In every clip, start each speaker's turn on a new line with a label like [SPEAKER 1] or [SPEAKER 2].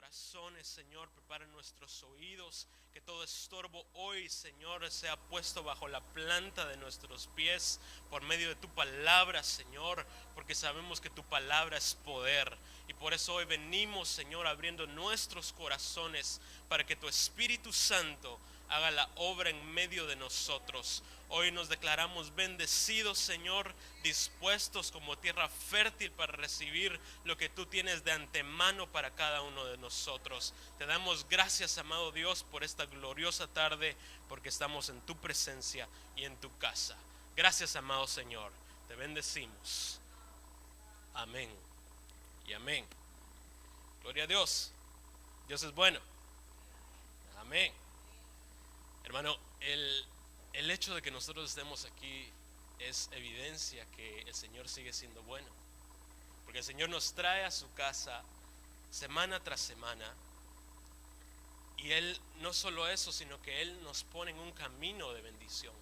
[SPEAKER 1] corazones, Señor, prepara nuestros oídos, que todo estorbo hoy, Señor, sea puesto bajo la planta de nuestros pies por medio de tu palabra, Señor, porque sabemos que tu palabra es poder. Y por eso hoy venimos, Señor, abriendo nuestros corazones para que tu Espíritu Santo haga la obra en medio de nosotros. Hoy nos declaramos bendecidos, Señor, dispuestos como tierra fértil para recibir lo que tú tienes de antemano para cada uno de nosotros. Te damos gracias, amado Dios, por esta gloriosa tarde, porque estamos en tu presencia y en tu casa. Gracias, amado Señor. Te bendecimos. Amén y amén. Gloria a Dios. Dios es bueno. Amén. Hermano, el hecho de que nosotros estemos aquí es evidencia que el Señor sigue siendo bueno. Porque el Señor nos trae a su casa semana tras semana. Y Él no solo eso, sino que Él nos pone en un camino de bendición.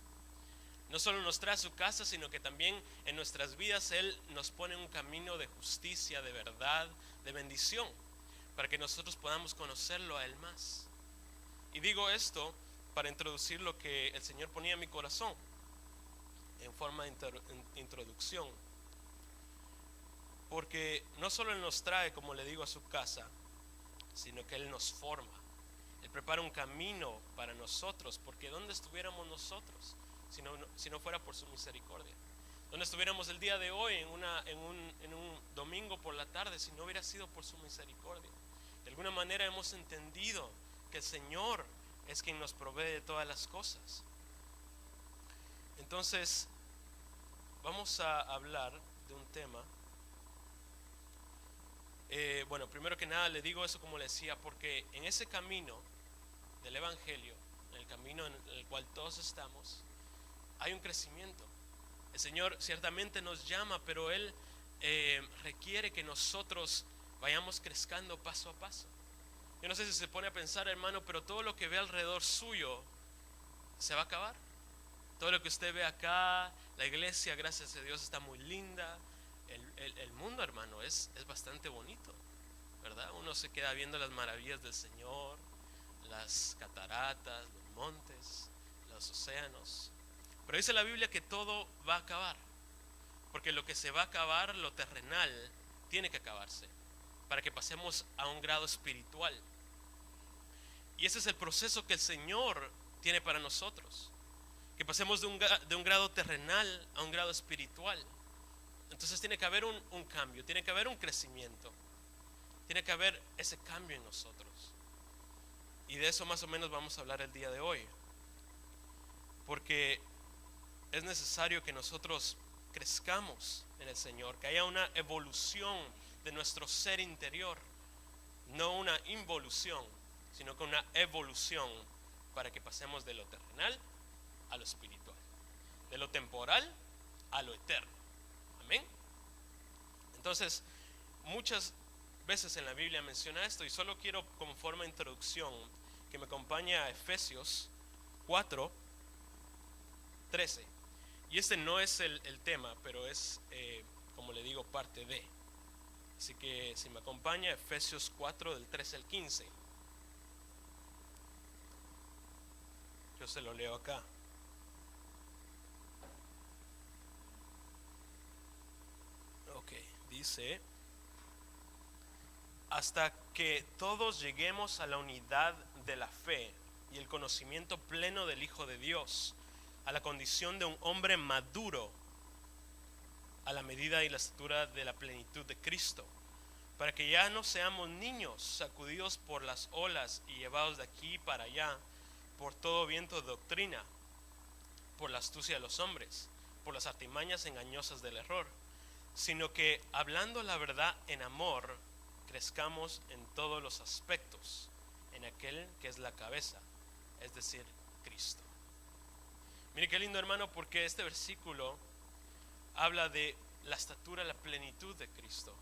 [SPEAKER 1] No solo nos trae a su casa, sino que también en nuestras vidas Él nos pone en un camino de justicia, de verdad, de bendición, para que nosotros podamos conocerlo a Él más. Y digo esto para introducir lo que el Señor ponía en mi corazón en forma de introducción. Porque no solo Él nos trae, como le digo, a su casa, sino que Él nos forma. Él prepara un camino para nosotros, porque ¿dónde estuviéramos nosotros si no fuera por su misericordia? ¿Dónde estuviéramos el día de hoy en un domingo por la tarde si no hubiera sido por su misericordia? De alguna manera hemos entendido que el Señor es quien nos provee de todas las cosas. Entonces, vamos a hablar de un tema. Bueno, primero que nada le digo eso como le decía, porque en ese camino del Evangelio, en el camino en el cual todos estamos, hay un crecimiento. El Señor ciertamente nos llama, pero Él requiere que nosotros vayamos creciendo paso a paso. Yo no sé si se pone a pensar, hermano, pero todo lo que ve alrededor suyo se va a acabar. Todo lo que usted ve acá, la iglesia, gracias a Dios, está muy linda. El mundo, hermano, es bastante bonito, ¿verdad? Uno se queda viendo las maravillas del Señor, las cataratas, los montes, los océanos. Pero dice la Biblia que todo va a acabar, porque lo que se va a acabar, lo terrenal, tiene que acabarse, para que pasemos a un grado espiritual. Y ese es el proceso que el Señor tiene para nosotros, que pasemos de un grado terrenal a un grado espiritual. Entonces tiene que haber un cambio, tiene que haber un crecimiento, tiene que haber ese cambio en nosotros. Y de eso más o menos vamos a hablar el día de hoy, porque es necesario que nosotros crezcamos en el Señor, que haya una evolución de nuestro ser interior, no una involución, sino que una evolución, para que pasemos de lo terrenal a lo espiritual, de lo temporal a lo eterno. Amén. Entonces, muchas veces en la Biblia menciona esto, y solo quiero como forma de introducción que me acompañe a Efesios 4:13. Y este no es el tema, pero es, como le digo, parte de. Así que si me acompaña, Efesios 4 del 13 al 15. Yo se lo leo acá. Ok, dice: hasta que todos lleguemos a la unidad de la fe y el conocimiento pleno del Hijo de Dios, a la condición de un hombre maduro, a la medida y la estatura de la plenitud de Cristo, para que ya no seamos niños sacudidos por las olas y llevados de aquí para allá por todo viento de doctrina, por la astucia de los hombres, por las artimañas engañosas del error, sino que hablando la verdad en amor, crezcamos en todos los aspectos en aquel que es la cabeza, es decir, Cristo. Mire qué lindo, hermano, porque este versículo habla de la estatura, la plenitud de Cristo.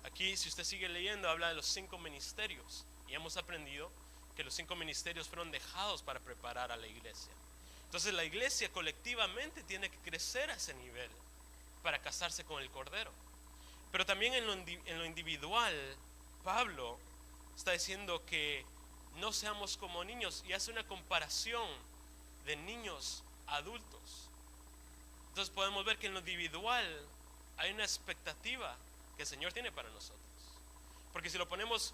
[SPEAKER 1] Aquí, si usted sigue leyendo, habla de los 5 ministerios, y hemos aprendido que los 5 ministerios fueron dejados para preparar a la iglesia. Entonces la iglesia colectivamente tiene que crecer a ese nivel para casarse con el Cordero. Pero también en lo individual, Pablo está diciendo que no seamos como niños y hace una comparación de niños a adultos. Entonces podemos ver que en lo individual hay una expectativa que el Señor tiene para nosotros. Porque si lo ponemos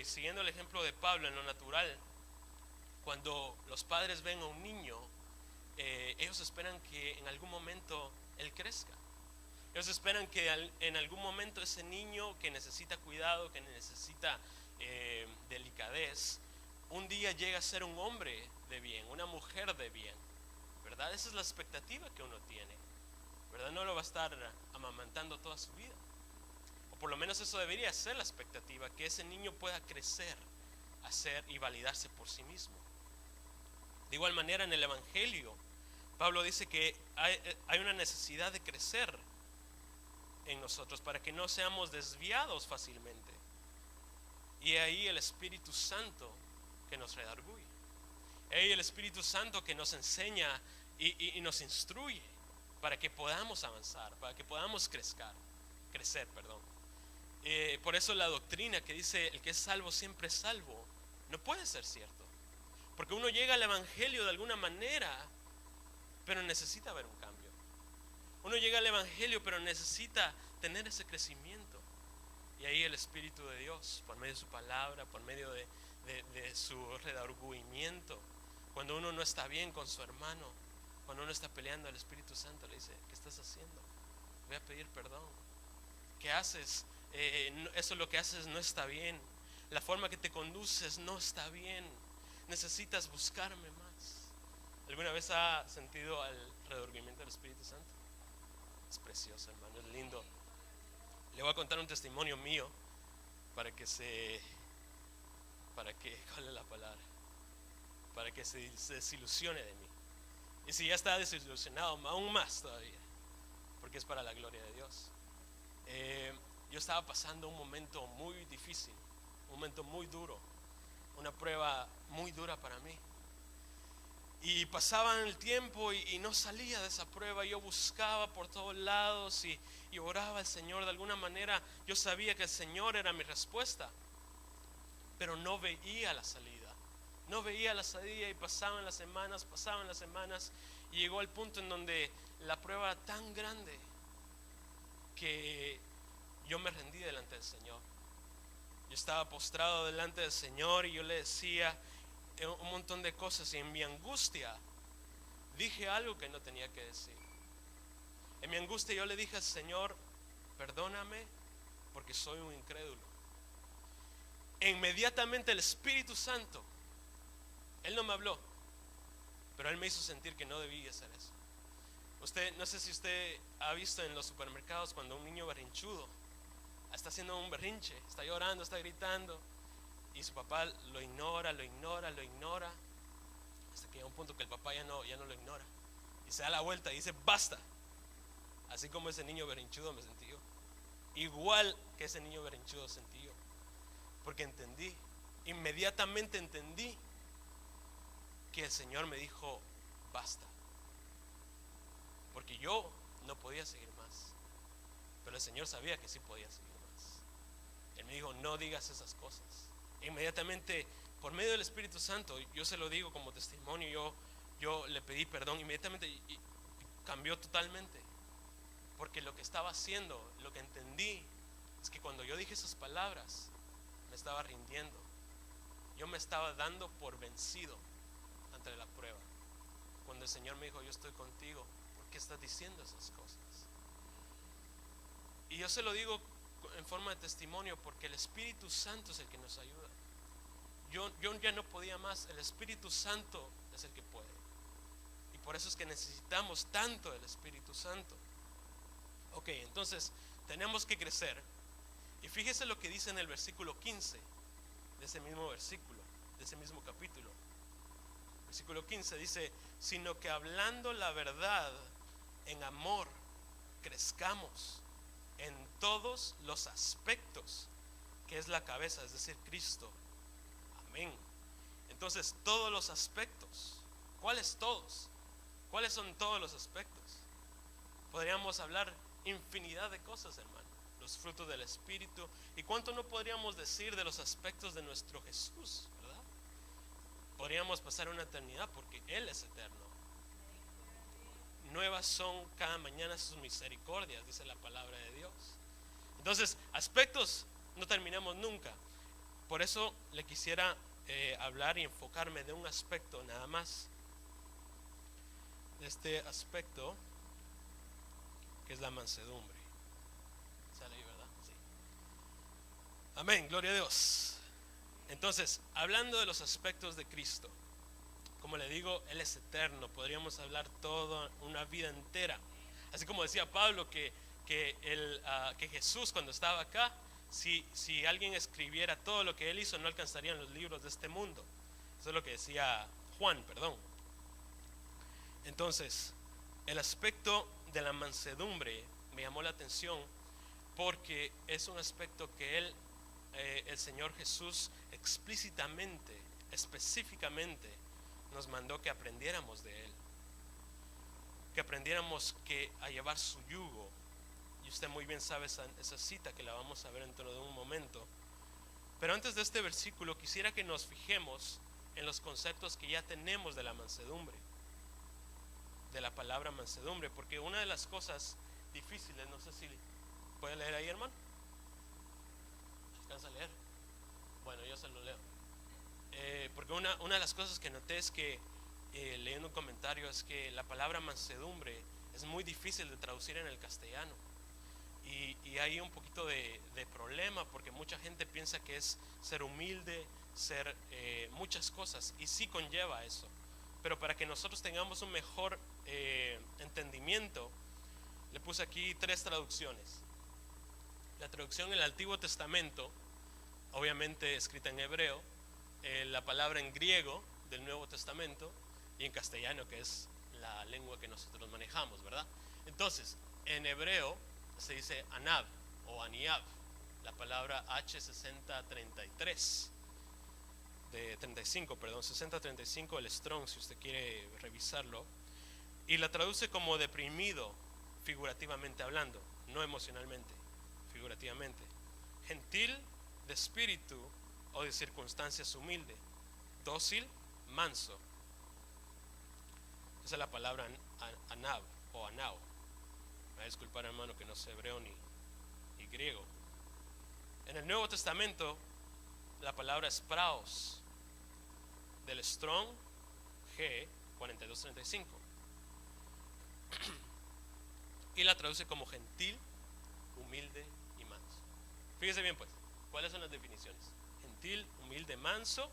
[SPEAKER 1] siguiendo el ejemplo de Pablo en lo natural, cuando los padres ven a un niño, ellos esperan que en algún momento él crezca. Ellos esperan que en algún momento ese niño que necesita cuidado, que necesita delicadez, un día llegue a ser un hombre de bien, una mujer de bien, ¿verdad? Esa es la expectativa que uno tiene, ¿verdad? No lo va a estar amamantando toda su vida. O por lo menos eso debería ser la expectativa, que ese niño pueda crecer, hacer y validarse por sí mismo. De igual manera, en el Evangelio, Pablo dice que hay una necesidad de crecer en nosotros para que no seamos desviados fácilmente. Y ahí el Espíritu Santo que nos redarguye. Ahí el Espíritu Santo que nos enseña y nos instruye para que podamos avanzar, para que podamos crecer. Por eso la doctrina que dice el que es salvo siempre es salvo no puede ser cierto. Porque uno llega al Evangelio de alguna manera, pero necesita ver un cambio. Uno llega al Evangelio, pero necesita tener ese crecimiento. Y ahí el Espíritu de Dios, por medio de su palabra, por medio de su redargüimiento, cuando uno no está bien con su hermano, cuando uno está peleando, el Espíritu Santo le dice: ¿qué estás haciendo? Voy a pedir perdón. ¿Qué haces? Eso lo que haces no está bien. La forma que te conduces no está bien. Necesitas buscarme más. ¿Alguna vez ha sentido el redargüimiento del Espíritu Santo? Es precioso, hermano, es lindo. Le voy a contar un testimonio mío ¿cuál es la palabra? Para que se desilusione de mí. Y si ya está desilusionado, aún más todavía, porque es para la gloria de Dios. Yo estaba pasando un momento muy difícil, un momento muy duro, una prueba muy dura para mí. Y pasaba el tiempo y no salía de esa prueba. Yo buscaba por todos lados y oraba al Señor. De alguna manera yo sabía que el Señor era mi respuesta, pero no veía la salida. No veía la salida y pasaban las semanas y llegó al punto en donde la prueba era tan grande que yo me rendí delante del Señor. Yo estaba postrado delante del Señor y yo le decía un montón de cosas, y en mi angustia dije algo que no tenía que decir. En mi angustia yo le dije al Señor: perdóname porque soy un incrédulo. E inmediatamente el Espíritu Santo, Él no me habló, pero Él me hizo sentir que no debía hacer eso. No sé si usted ha visto en los supermercados cuando un niño berrinchudo está haciendo un berrinche, está llorando, está gritando, y su papá lo ignora, hasta que llega un punto que el papá ya no lo ignora y se da la vuelta y dice: basta. Así como ese niño berrinchudo me sentí yo, igual que ese niño berrinchudo sentí yo, porque inmediatamente entendí que el Señor me dijo: basta, porque yo no podía seguir más, pero el Señor sabía que sí podía seguir más. Él me dijo: no digas esas cosas. Inmediatamente, por medio del Espíritu Santo, yo se lo digo como testimonio, yo le pedí perdón inmediatamente y cambió totalmente, porque lo que estaba haciendo, lo que entendí, es que cuando yo dije esas palabras me estaba rindiendo, yo me estaba dando por vencido ante la prueba. Cuando el Señor me dijo: yo estoy contigo, ¿por qué estás diciendo esas cosas? Y yo se lo digo en forma de testimonio, porque el Espíritu Santo es el que nos ayuda. Yo ya no podía más, el Espíritu Santo es el que puede. Y por eso es que necesitamos tanto el Espíritu Santo. Ok, entonces tenemos que crecer. Y fíjese lo que dice en el versículo 15 de ese mismo versículo, de ese mismo capítulo. Versículo 15 dice: sino que hablando la verdad en amor, crezcamos en todos los aspectos, que es la cabeza, es decir, Cristo. Amén. Entonces, todos los aspectos. ¿Cuáles todos? ¿Cuáles son todos los aspectos? Podríamos hablar infinidad de cosas, hermano. los frutos del Espíritu. ¿Y cuánto no podríamos decir de los aspectos de nuestro Jesús, verdad? Podríamos pasar una eternidad porque Él es eterno. Nuevas son cada mañana sus misericordias, dice la palabra de Dios. Entonces, aspectos no terminamos nunca. Por eso le quisiera hablar y enfocarme de un aspecto nada más. De este aspecto que es la mansedumbre. ¿Sale ahí, verdad? Sí. Amén, gloria a Dios. Entonces, hablando de los aspectos de Cristo, como le digo, Él es eterno. Podríamos hablar toda una vida entera. Así como decía Pablo que Jesús cuando estaba acá, si alguien escribiera todo lo que Él hizo, no alcanzarían los libros de este mundo. Eso es lo que decía Juan, perdón. Entonces, el aspecto de la mansedumbre me llamó la atención porque es un aspecto que el Señor Jesús explícitamente, específicamente nos mandó que aprendiéramos de Él, que aprendiéramos a llevar su yugo. Y usted muy bien sabe esa cita que la vamos a ver dentro de un momento. Pero antes de este versículo quisiera que nos fijemos en los conceptos que ya tenemos de la mansedumbre, de la palabra mansedumbre, porque una de las cosas difíciles, no sé si puede leer ahí, hermano, ¿alcanza a leer? Bueno, yo se lo leo. Porque una de las cosas que noté es que leyendo un comentario es que la palabra mansedumbre es muy difícil de traducir en el castellano y hay un poquito de problema porque mucha gente piensa que es ser humilde, ser muchas cosas, y sí conlleva eso, pero para que nosotros tengamos un mejor entendimiento, le puse aquí 3 traducciones. La traducción en el Antiguo Testamento, obviamente escrita en hebreo, la palabra en griego del Nuevo Testamento, y en castellano, que es la lengua que nosotros manejamos, ¿verdad? Entonces, en hebreo se dice anab o aniab, la palabra H6033 de 35, perdón, 6035 el Strong, si usted quiere revisarlo, y la traduce como deprimido, figurativamente hablando, no emocionalmente, figurativamente. Gentil, de espíritu o de circunstancias humilde, dócil, manso. Esa es la palabra anab o anao. Me va a disculpar, hermano, que no sé hebreo ni griego. En el Nuevo Testamento la palabra es praos, del Strong G 4235, y la traduce como gentil, humilde y manso. Fíjese bien pues, ¿cuáles son las definiciones? Gentil, humilde, manso,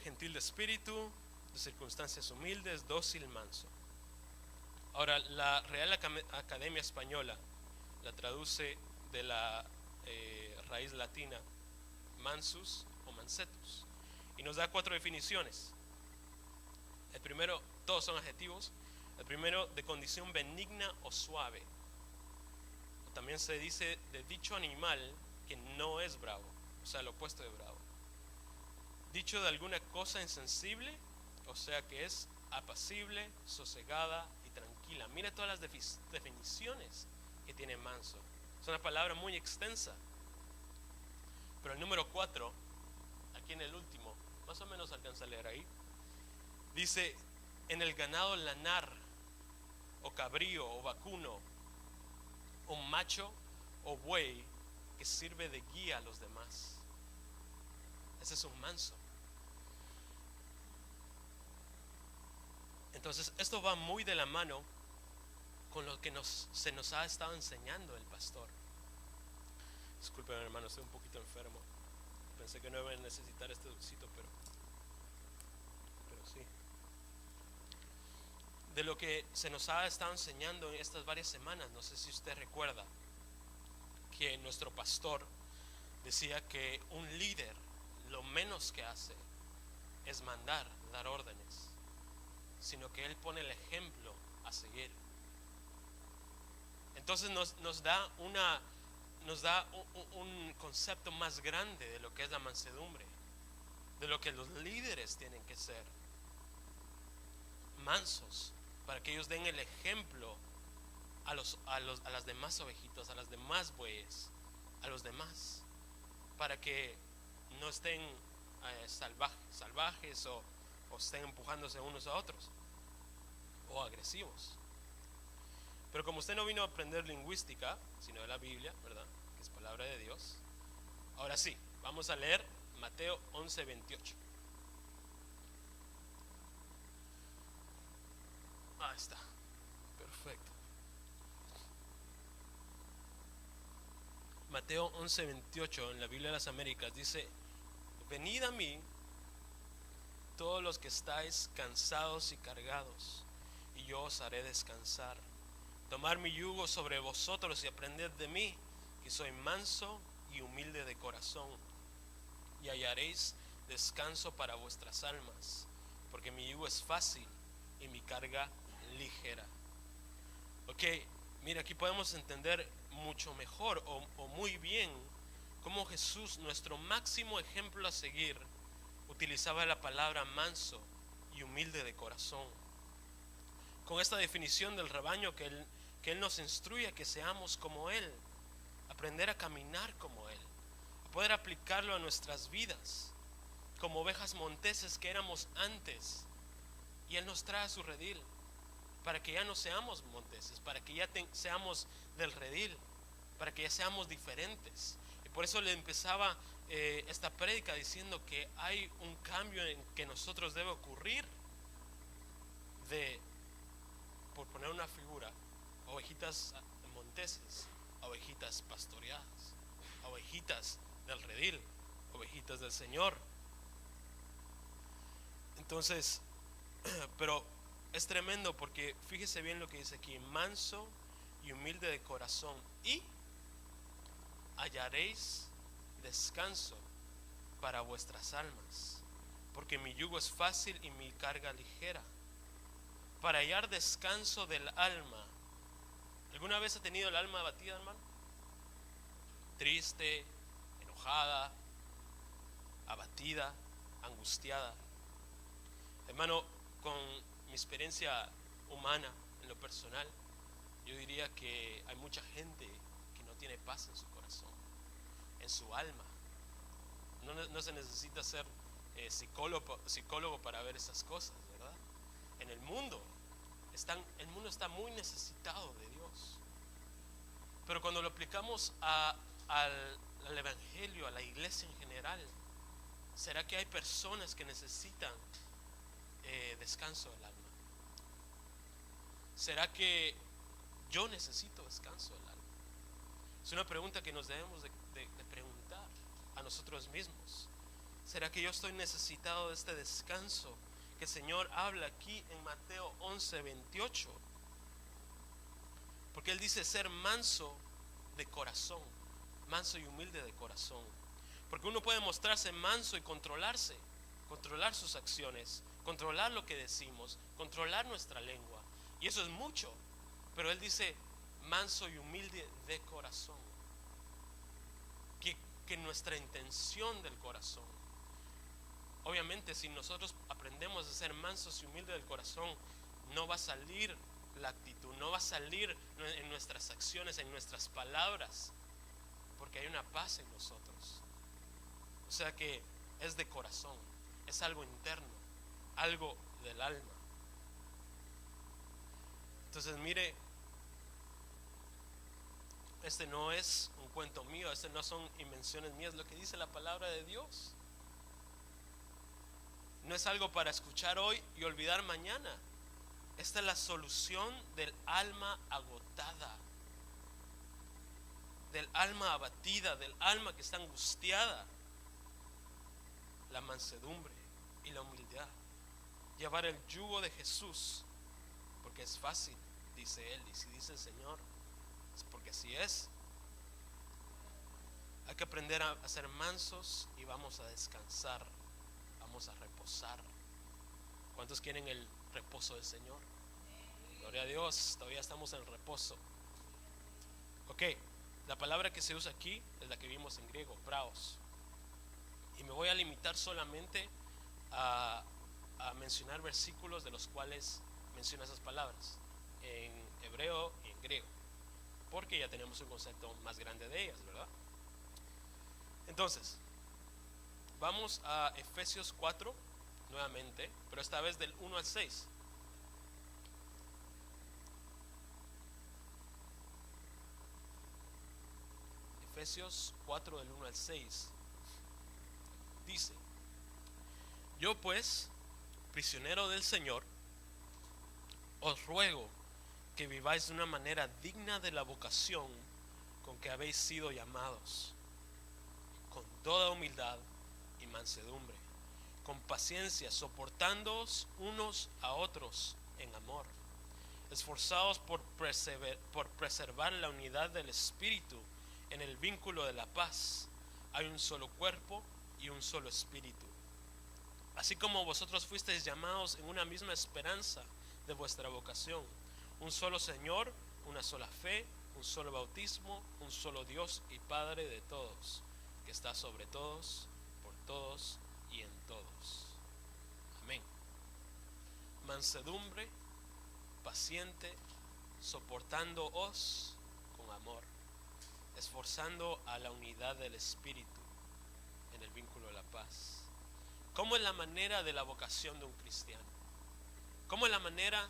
[SPEAKER 1] gentil de espíritu, de circunstancias humildes, dócil, manso. Ahora, la Real Academia Española la traduce de la raíz latina mansus o mansetus y nos da 4 definiciones. El primero, todos son adjetivos. El primero, de condición benigna o suave. También se dice de dicho animal que no es bravo, o sea, lo opuesto de bravo. Dicho de alguna cosa insensible, o sea que es apacible, sosegada y tranquila. Mira todas las definiciones que tiene manso. Es una palabra muy extensa. Pero el número 4, aquí en el último, más o menos alcanza a leer ahí, dice: en el ganado lanar, o cabrío, o vacuno, o macho, o buey, que sirve de guía a los demás. Ese es un manso. Entonces, esto va muy de la mano con lo que se nos ha estado enseñando el pastor. Disculpen, hermano, estoy un poquito enfermo. Pensé que no iba a necesitar este dulcito, pero sí. De lo que se nos ha estado enseñando en estas varias semanas, no sé si usted recuerda que nuestro pastor decía que un líder lo menos que hace es mandar, dar órdenes, sino que él pone el ejemplo a seguir. Entonces nos da un concepto más grande de lo que es la mansedumbre, de lo que los líderes tienen que ser mansos, para que ellos den el ejemplo a las demás ovejitas, a las demás bueyes, a los demás, para que no estén salvajes o estén empujándose unos a otros o agresivos. Pero como usted no vino a aprender lingüística, sino de la Biblia, ¿verdad? Que es palabra de Dios. Ahora sí, vamos a leer Mateo 11:28. Ahí está, perfecto. Mateo 11:28 en la Biblia de las Américas dice: venid a mí todos los que estáis cansados y cargados, y yo os haré descansar. Tomad mi yugo sobre vosotros y aprended de mí, que soy manso y humilde de corazón, y hallaréis descanso para vuestras almas, porque mi yugo es fácil y mi carga ligera. Ok, mira, aquí podemos entender mucho mejor o muy bien cómo Jesús, nuestro máximo ejemplo a seguir, utilizaba la palabra manso y humilde de corazón. Con esta definición del rebaño que Él nos instruye a que seamos como Él, aprender a caminar como Él, a poder aplicarlo a nuestras vidas, como ovejas monteses que éramos antes, y Él nos trae a su redil, para que ya no seamos monteses, para que ya seamos del redil, para que ya seamos diferentes. Y por eso le empezaba esta prédica diciendo que hay un cambio en que nosotros debe ocurrir de, por poner una figura, ovejitas monteses, ovejitas pastoreadas, ovejitas del redil, ovejitas del Señor. Entonces, pero es tremendo porque fíjese bien lo que dice aquí: manso y humilde de corazón, y hallaréis descanso para vuestras almas, porque mi yugo es fácil y mi carga ligera. Para hallar descanso del alma. ¿Alguna vez ha tenido el alma abatida, hermano? Triste, enojada, abatida, angustiada. Hermano, con mi experiencia humana en lo personal, yo diría que hay mucha gente que no tiene paz en su corazón, en su alma. No se necesita ser psicólogo para ver esas cosas, ¿verdad? En el mundo está muy necesitado de Dios. Pero cuando lo aplicamos al evangelio, a la iglesia en general, ¿será que hay personas que necesitan descanso del alma? ¿Será que yo necesito descanso del alma? Es una pregunta que nos debemos de preguntar a nosotros mismos. ¿Será que yo estoy necesitado de este descanso que el Señor habla aquí en Mateo 11:28? Porque Él dice ser manso de corazón, manso y humilde de corazón. Porque uno puede mostrarse manso y controlarse, controlar sus acciones, controlar lo que decimos, controlar nuestra lengua, y eso es mucho. Pero Él dice manso y humilde de corazón, que nuestra intención del corazón, obviamente si nosotros aprendemos a ser mansos y humildes del corazón, no va a salir la actitud, no va a salir en nuestras acciones, en nuestras palabras, porque hay una paz en nosotros. O sea que es de corazón, es algo interno, algo del alma. Entonces mire, este no es un cuento mío, este no son invenciones mías, lo que dice la palabra de Dios. No es algo para escuchar hoy y olvidar mañana. Esta es la solución del alma agotada, del alma abatida, del alma que está angustiada. La mansedumbre y la humildad. Llevar el yugo de Jesús, porque es fácil, dice Él. Y si dice el Señor, es porque así es. Hay que aprender a ser mansos y vamos a descansar, vamos a reposar. ¿Cuántos quieren el reposo del Señor? Gloria a Dios, todavía estamos en el reposo. Ok, la palabra que se usa aquí es la que vimos en griego, praos. Y me voy a limitar solamente a mencionar versículos de los cuales menciona esas palabras, en hebreo y en griego. que ya tenemos un concepto más grande de ellas, ¿verdad? Entonces, vamos a Efesios 4 nuevamente, pero esta vez del 1 al 6. Efesios 4 del 1 al 6 dice: yo pues, prisionero del Señor, os ruego que viváis de una manera digna de la vocación con que habéis sido llamados, con toda humildad y mansedumbre, con paciencia, soportándoos unos a otros en amor, esforzados por preservar la unidad del Espíritu en el vínculo de la paz. Hay un solo cuerpo y un solo Espíritu, así como vosotros fuisteis llamados en una misma esperanza de vuestra vocación, un solo Señor, una sola fe, un solo bautismo, un solo Dios y Padre de todos, que está sobre todos, por todos y en todos. Amén. Mansedumbre, paciente, soportándoos con amor, esforzando a la unidad del Espíritu en el vínculo de la paz. ¿Cómo es la manera de la vocación de un cristiano? ¿Cómo es la manera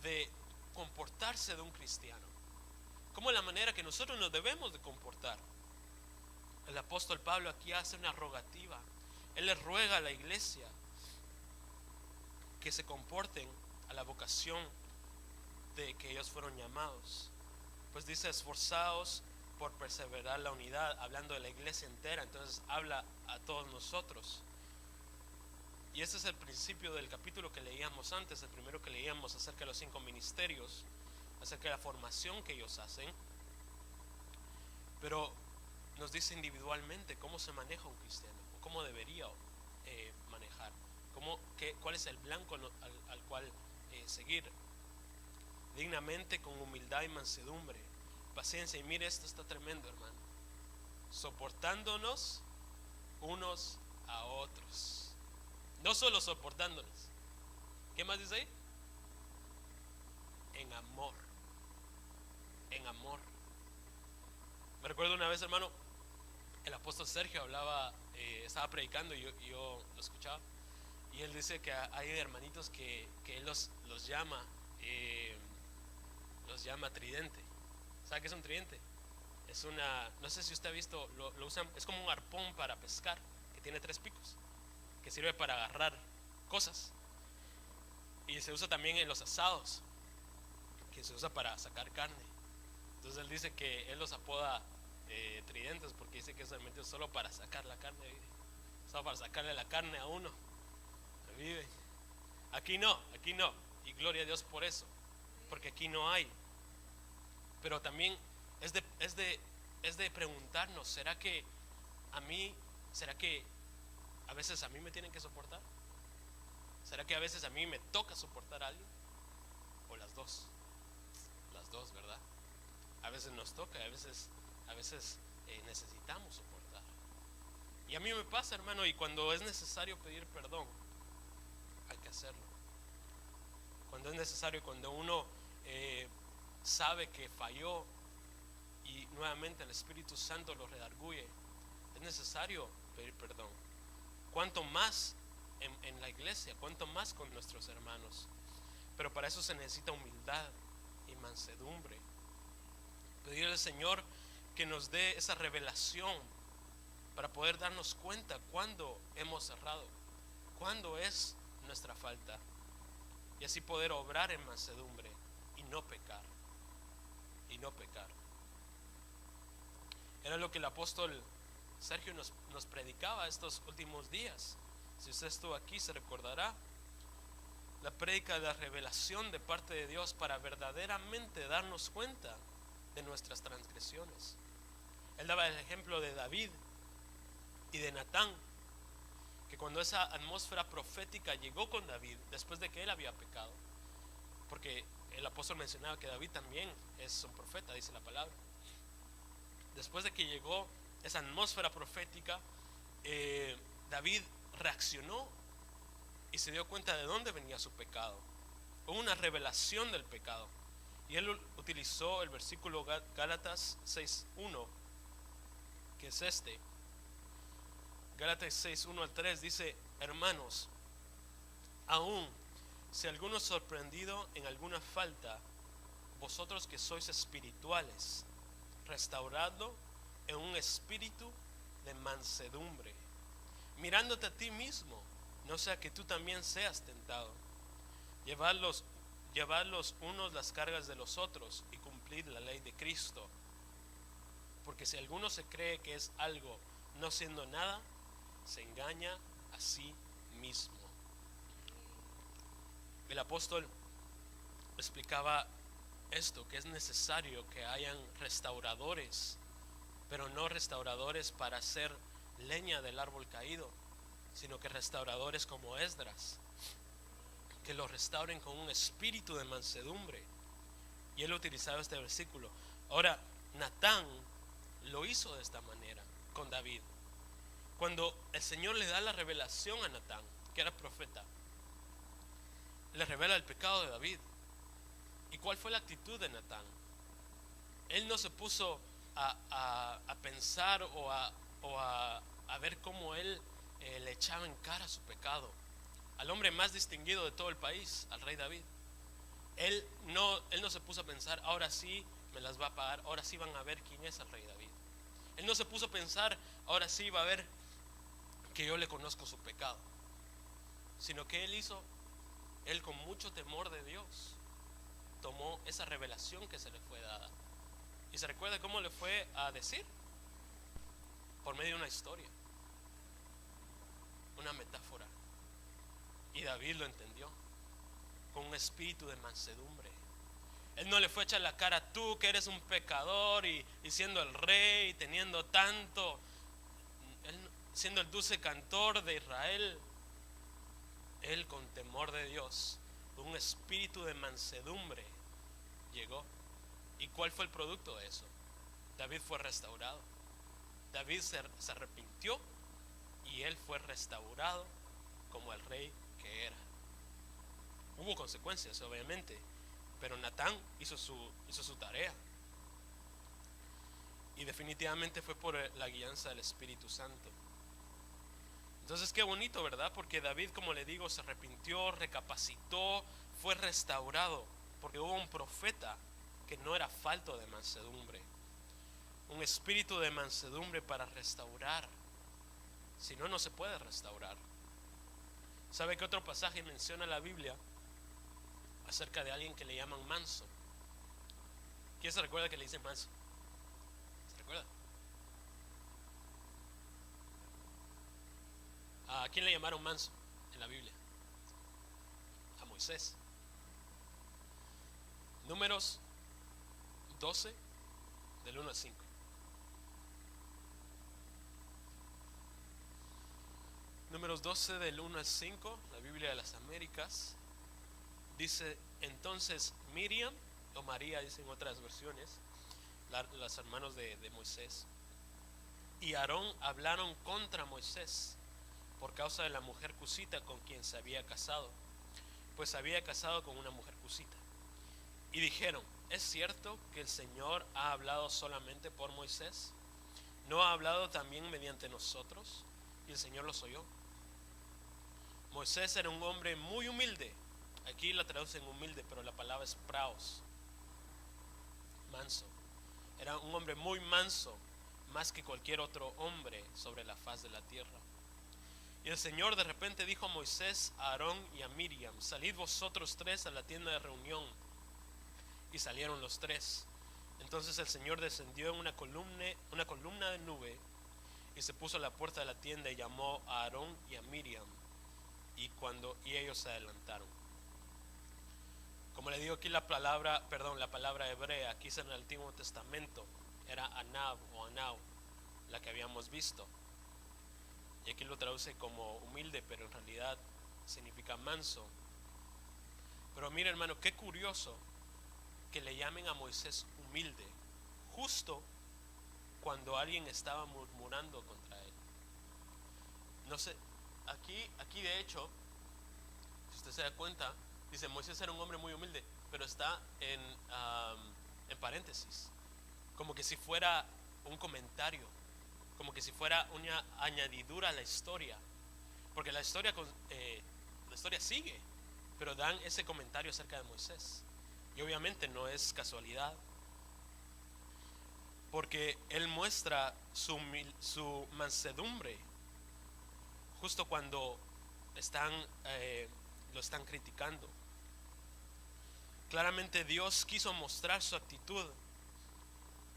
[SPEAKER 1] de comportarse de un cristiano? ¿Cómo es la manera que nosotros nos debemos de comportar? El apóstol Pablo aquí hace una rogativa. Él le ruega a la iglesia que se comporten a la vocación de que ellos fueron llamados. Pues dice: esforzados por perseverar la unidad, hablando de la iglesia entera. Entonces habla a todos nosotros. Y ese es el principio del capítulo que leíamos antes, el primero que leíamos acerca de los 5 ministerios, acerca de la formación que ellos hacen. Pero nos dice individualmente cómo se maneja un cristiano, o cómo debería manejar, cuál es el blanco al cual seguir. Dignamente, con humildad y mansedumbre, paciencia. Y mire, esto está tremendo, hermano. Soportándonos unos a otros. No solo soportándonos. ¿Qué más dice ahí? En amor. En amor. Me recuerdo una vez, hermano, el apóstol Sergio hablaba, estaba predicando y yo lo escuchaba. Y él dice que hay hermanitos que él los llama tridente. ¿Sabe qué es un tridente? Es no sé si usted ha visto, lo usan, es como un arpón para pescar, que tiene 3 picos, que sirve para agarrar cosas. Y se usa también en los asados, que se usa para sacar carne. Entonces él dice que él los apoda tridentes, porque dice que es realmente solo para sacar la carne, solo para sacarle la carne a uno. Vive. Aquí no, y gloria a Dios por eso, porque aquí no hay. Pero también es de preguntarnos: ¿será que a veces a mí me tienen que soportar? ¿Será que a veces a mí me toca soportar a alguien? ¿O las dos? Las dos, ¿verdad? A veces nos toca, a veces necesitamos soportar. Y a mí me pasa, hermano, y cuando es necesario pedir perdón, hay que hacerlo. Cuando es necesario, cuando uno sabe que falló y nuevamente el Espíritu Santo lo redarguye, es necesario pedir perdón. Cuanto más en la iglesia, cuanto más con nuestros hermanos. Pero para eso se necesita humildad y mansedumbre. Pedirle al Señor que nos dé esa revelación para poder darnos cuenta cuando hemos errado, cuando es nuestra falta, y así poder obrar en mansedumbre y no pecar. Era lo que el apóstol Sergio nos predicaba estos últimos días. Si usted estuvo aquí, se recordará la prédica de la revelación de parte de Dios para verdaderamente darnos cuenta de nuestras transgresiones. Él daba el ejemplo de David y de Natán, que cuando esa atmósfera profética llegó con David, después de que él había pecado, porque el apóstol mencionaba que David también es un profeta, dice la palabra. Después de que llegó esa atmósfera profética, David reaccionó y se dio cuenta de dónde venía su pecado. Hubo una revelación del pecado. Y él utilizó el versículo Gálatas 6:1, que es este. Gálatas 6:1 al 3 dice: hermanos, aún si alguno es sorprendido en alguna falta, vosotros que sois espirituales, restauradlo en un espíritu de mansedumbre, mirándote a ti mismo, no sea que tú también seas tentado. Llevad los unos las cargas de los otros y cumplid la ley de Cristo. Porque si alguno se cree que es algo no siendo nada, se engaña a sí mismo. El apóstol explicaba esto, que es necesario que hayan restauradores, pero no restauradores para hacer leña del árbol caído, sino que restauradores como Esdras, que lo restauren con un espíritu de mansedumbre. Y él utilizaba este versículo. Ahora, Natán lo hizo de esta manera con David. Cuando el Señor le da la revelación a Natán, que era profeta, le revela el pecado de David. ¿Y cuál fue la actitud de Natán? Él no se puso a pensar o a ver cómo él le echaba en cara su pecado al hombre más distinguido de todo el país, al rey David. Él no se puso a pensar, ahora sí me las va a pagar, ahora sí van a ver quién es el rey David. Él no se puso a pensar, ahora sí va a ver que yo le conozco su pecado, sino que él con mucho temor de Dios, tomó esa revelación que se le fue dada. ¿Y se recuerda cómo le fue a decir? Por medio de una historia, una metáfora. Y David lo entendió con un espíritu de mansedumbre. Él no le fue a echar la cara, tú que eres un pecador y siendo el rey, teniendo tanto, él, siendo el dulce cantor de Israel. Él con temor de Dios, con un espíritu de mansedumbre, llegó. ¿Y cuál fue el producto de eso? David fue restaurado. David se arrepintió y él fue restaurado como el rey que era. Hubo consecuencias, obviamente, pero Natán hizo su tarea. Y definitivamente fue por la guianza del Espíritu Santo. Entonces qué bonito, ¿verdad? Porque David, como le digo, se arrepintió, recapacitó, fue restaurado, porque hubo un profeta que no era falto de mansedumbre. Un espíritu de mansedumbre para restaurar. Si no, no se puede restaurar. ¿Sabe qué otro pasaje menciona la Biblia acerca de alguien que le llaman manso? ¿Quién se recuerda que le dicen manso? ¿Se recuerda? ¿A quién le llamaron manso en la Biblia? A Moisés. Números 12, del 1 al 5. Números 12 del 1 al 5, la Biblia de las Américas, dice: entonces Miriam, o María dicen otras versiones, los hermanos de Moisés, y Aarón hablaron contra Moisés por causa de la mujer cusita con quien se había casado, pues se había casado con una mujer cusita. Y dijeron: ¿es cierto que el Señor ha hablado solamente por Moisés? ¿No ha hablado también mediante nosotros? Y el Señor los oyó. Moisés era un hombre muy humilde. Aquí la traducen humilde, pero la palabra es praos, manso. Era un hombre muy manso, más que cualquier otro hombre sobre la faz de la tierra. Y el Señor de repente dijo a Moisés, a Aarón y a Miriam: salid vosotros tres a la tienda de reunión. Y salieron los tres. Entonces el Señor descendió en una columna de nube y se puso a la puerta de la tienda y llamó a Aarón y a Miriam, y ellos se adelantaron. Como le digo, aquí la palabra hebrea, aquí en el Antiguo Testamento, era Anab o Anau, la que habíamos visto. Y aquí lo traduce como humilde, pero en realidad significa manso. Pero mira, hermano, qué curioso que le llamen a Moisés humilde, justo cuando alguien estaba murmurando contra él. No sé, aquí de hecho, si usted se da cuenta, dice: Moisés era un hombre muy humilde, pero está en paréntesis, como que si fuera un comentario, como que si fuera una añadidura a la historia, porque la historia sigue, pero dan ese comentario acerca de Moisés. Y obviamente no es casualidad, porque él muestra su mansedumbre justo cuando lo están criticando. Claramente Dios quiso mostrar su actitud,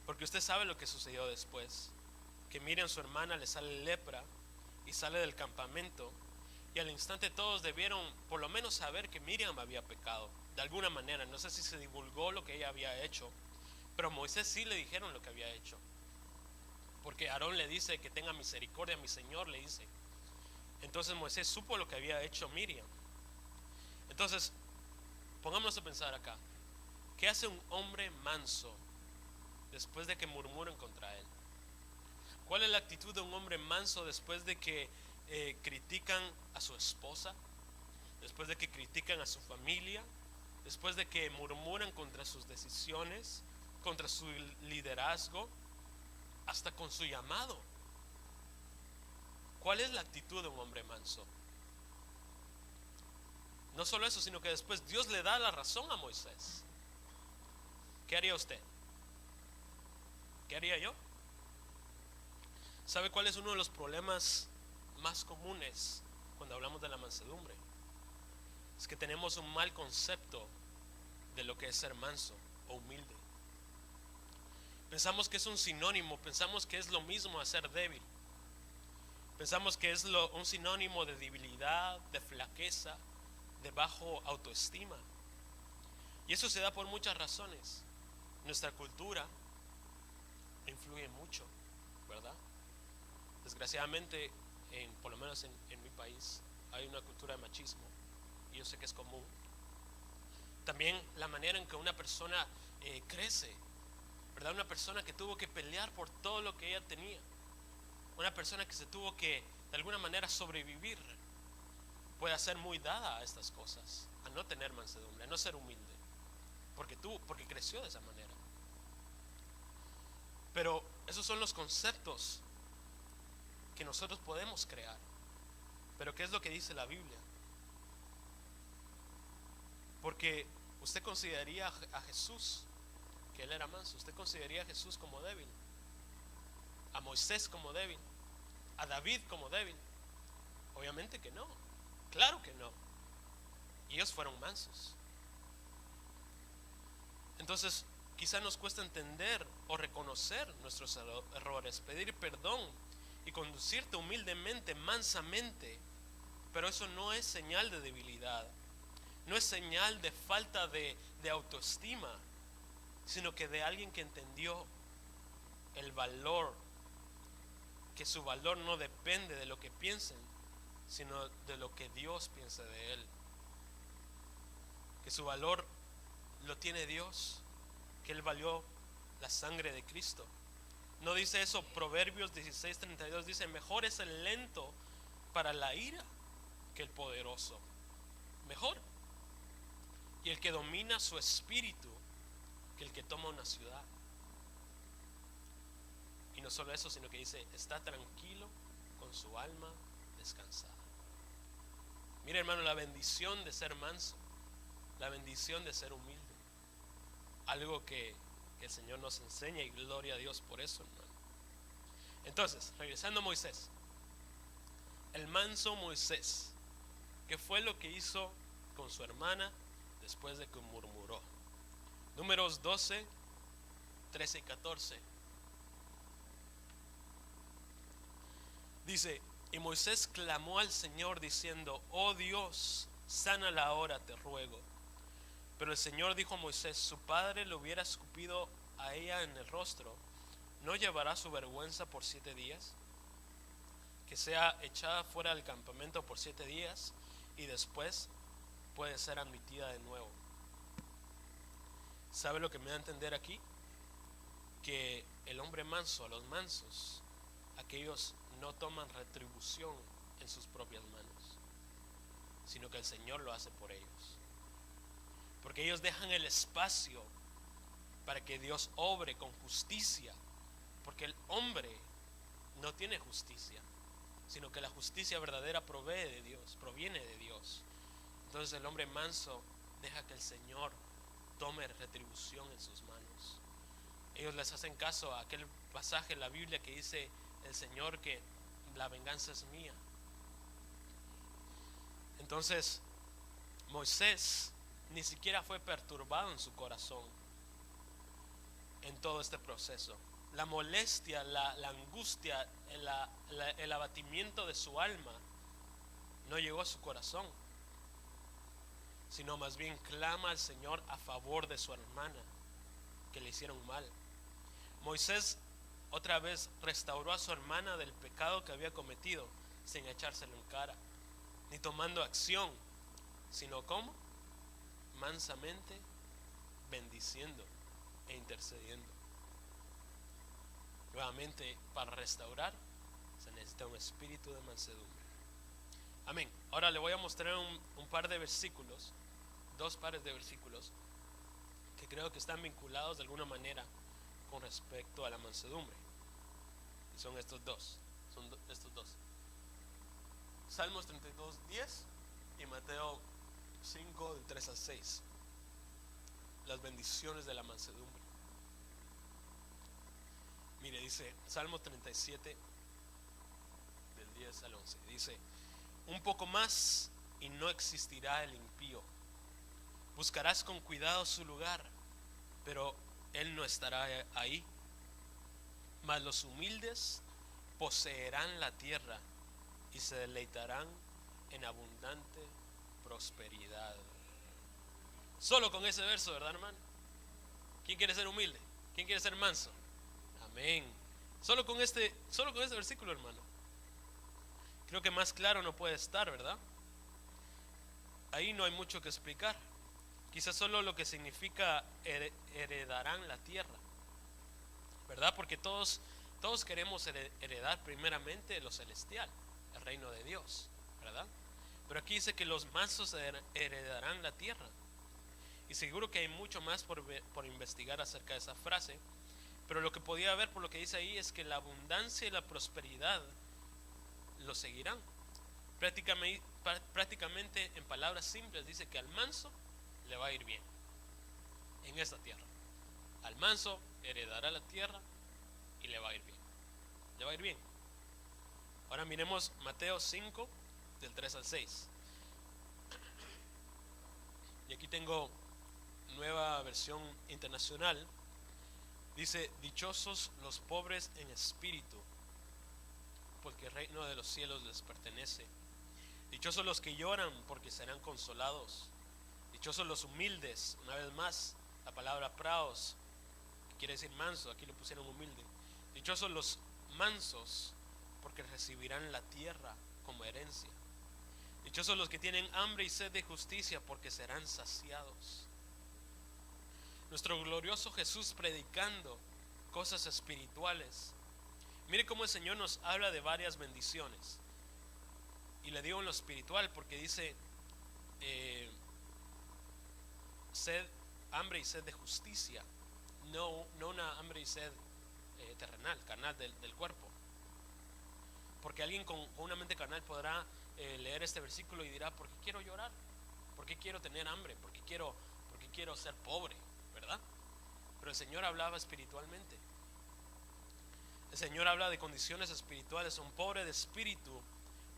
[SPEAKER 1] porque usted sabe lo que sucedió después, que Miriam, su hermana, le sale lepra y sale del campamento, y al instante todos debieron por lo menos saber que Miriam había pecado de alguna manera. No sé si se divulgó lo que ella había hecho, pero a Moisés sí le dijeron lo que había hecho, porque Aarón le dice que tenga misericordia, mi Señor, le dice. Entonces Moisés supo lo que había hecho Miriam. Entonces, pongámonos a pensar acá, ¿qué hace un hombre manso después de que murmuran contra él? ¿Cuál es la actitud de un hombre manso después de que critican a su esposa, después de que critican a su familia, después de que murmuran contra sus decisiones, contra su liderazgo, hasta con su llamado? ¿Cuál es la actitud de un hombre manso? No solo eso, sino que después Dios le da la razón a Moisés. ¿Qué haría usted? ¿Qué haría yo? ¿Sabe cuál es uno de los problemas más comunes cuando hablamos de la mansedumbre? Es que tenemos un mal concepto de lo que es ser manso o humilde. Pensamos que es un sinónimo, pensamos que es lo mismo a ser débil. Pensamos que es un sinónimo de debilidad, de flaqueza, de bajo autoestima. Y eso se da por muchas razones. Nuestra cultura influye mucho, ¿verdad? Desgraciadamente, por lo menos en mi país, hay una cultura de machismo, y yo sé que es común. También la manera en que una persona crece, ¿verdad? Una persona que tuvo que pelear por todo lo que ella tenía, una persona que se tuvo que de alguna manera sobrevivir, puede ser muy dada a estas cosas, a no tener mansedumbre, a no ser humilde, porque creció de esa manera. Pero esos son los conceptos que nosotros podemos crear. Pero ¿qué es lo que dice la Biblia? Porque usted consideraría a Jesús que él era manso. Usted consideraría a Jesús como débil, a Moisés como débil, a David como débil. Obviamente que no, claro que no. Ellos fueron mansos. Entonces quizá nos cuesta entender o reconocer nuestros errores, pedir perdón y conducirte humildemente, mansamente. Pero eso no es señal de debilidad, no es señal de falta de autoestima, sino que de alguien que entendió el valor, que su valor no depende de lo que piensen, sino de lo que Dios piensa de él, que su valor lo tiene Dios, que él valió la sangre de Cristo. ¿No dice eso Proverbios 16:32? Dice: mejor es el lento para la ira que el poderoso. Mejor. Y el que domina su espíritu que el que toma una ciudad. Y no solo eso, sino que dice: está tranquilo con su alma descansada. Mira, hermano, la bendición de ser manso, la bendición de ser humilde, algo que el Señor nos enseña, y gloria a Dios por eso, hermano. Entonces, regresando a Moisés, el manso Moisés, ¿qué fue lo que hizo con su hermana después de que murmuró? Números 12, 13 y 14. Dice: y Moisés clamó al Señor diciendo: oh Dios, sánala ahora, te ruego. Pero el Señor dijo a Moisés: su padre le hubiera escupido a ella en el rostro, ¿no llevará su vergüenza por 7 días? Que sea echada fuera del campamento por 7 días y después puede ser admitida de nuevo. ¿Sabe lo que me da a entender aquí? Que el hombre manso, a los mansos, aquellos no toman retribución en sus propias manos, sino que el Señor lo hace por ellos. porque ellos dejan el espacio para que Dios obre con justicia, porque el hombre no tiene justicia, sino que la justicia verdadera proviene de Dios. Entonces el hombre manso deja que el Señor tome retribución en sus manos. Ellos les hacen caso a aquel pasaje en la Biblia que dice el Señor que la venganza es mía. Entonces Moisés ni siquiera fue perturbado en su corazón en todo este proceso. La molestia, la angustia, el abatimiento de su alma no llegó a su corazón, sino más bien clama al Señor a favor de su hermana que le hicieron mal. Moisés otra vez restauró a su hermana del pecado que había cometido sin echárselo en cara, ni tomando acción, sino como mansamente bendiciendo e intercediendo. Nuevamente, para restaurar se necesita un espíritu de mansedumbre. Amén. Ahora le voy a mostrar un par de versículos, dos pares de versículos que creo que están vinculados de alguna manera con respecto a la mansedumbre. Y son estos dos. Salmos 32:10 y Mateo 5 del 3 al 6. Las bendiciones de la mansedumbre. Mire, dice Salmo 37 del 10 al 11. Dice: un poco más y no existirá el impío. Buscarás con cuidado su lugar, pero él no estará ahí. Mas los humildes poseerán la tierra y se deleitarán en abundante prosperidad. Solo con ese verso, ¿verdad, hermano? ¿Quién quiere ser humilde? ¿Quién quiere ser manso? Amén. Solo con este versículo, hermano. Creo que más claro no puede estar, ¿verdad? Ahí no hay mucho que explicar. Quizás solo lo que significa heredarán la tierra, ¿verdad? Porque todos queremos heredar primeramente lo celestial, el reino de Dios, ¿verdad? Pero aquí dice que los mansos heredarán la tierra. Y seguro que hay mucho más por investigar acerca de esa frase. Pero lo que podía ver por lo que dice ahí es que la abundancia y la prosperidad lo seguirán. Prácticamente en palabras simples dice que al manso le va a ir bien en esta tierra. Al manso heredará la tierra y le va a ir bien. Le va a ir bien. Ahora miremos Mateo 5 del 3 al 6. Y aquí tengo nueva versión internacional. Dice: dichosos los pobres en espíritu, porque el reino de los cielos les pertenece. Dichosos los que lloran, porque serán consolados. Dichosos los humildes. Una vez más, la palabra praos, que quiere decir manso, aquí lo pusieron humilde. Dichosos los mansos, porque recibirán la tierra como herencia. Dichosos los que tienen hambre y sed de justicia, porque serán saciados. Nuestro glorioso Jesús predicando cosas espirituales. Mire cómo el Señor nos habla de varias bendiciones. Y le digo en lo espiritual porque dice hambre y sed de justicia, no una hambre y sed terrenal, carnal del cuerpo. Porque alguien con una mente carnal podrá leer este versículo y dirá: ¿por qué quiero llorar? ¿Por qué quiero tener hambre? ¿Por qué quiero ser pobre? ¿Verdad? Pero el Señor hablaba espiritualmente. El Señor habla de condiciones espirituales. Un pobre de espíritu,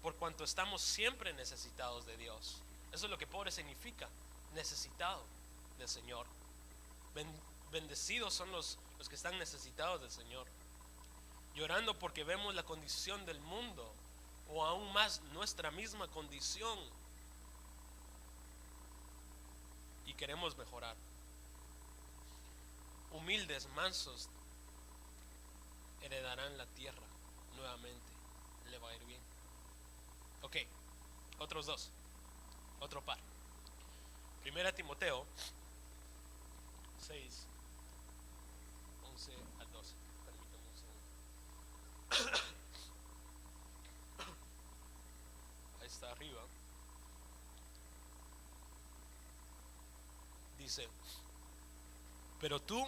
[SPEAKER 1] por cuanto estamos siempre necesitados de Dios. Eso es lo que pobre significa: necesitado del Señor. Bendecidos son los que están necesitados del Señor. Llorando porque vemos la condición del mundo, o aún más nuestra misma condición, y queremos mejorar. Humildes, mansos, heredarán la tierra nuevamente. Le va a ir bien. Ok, otros dos, otro par. Primera Timoteo 6, 11 al 12. Permítame un segundo. Ahí está arriba. dice: pero tú,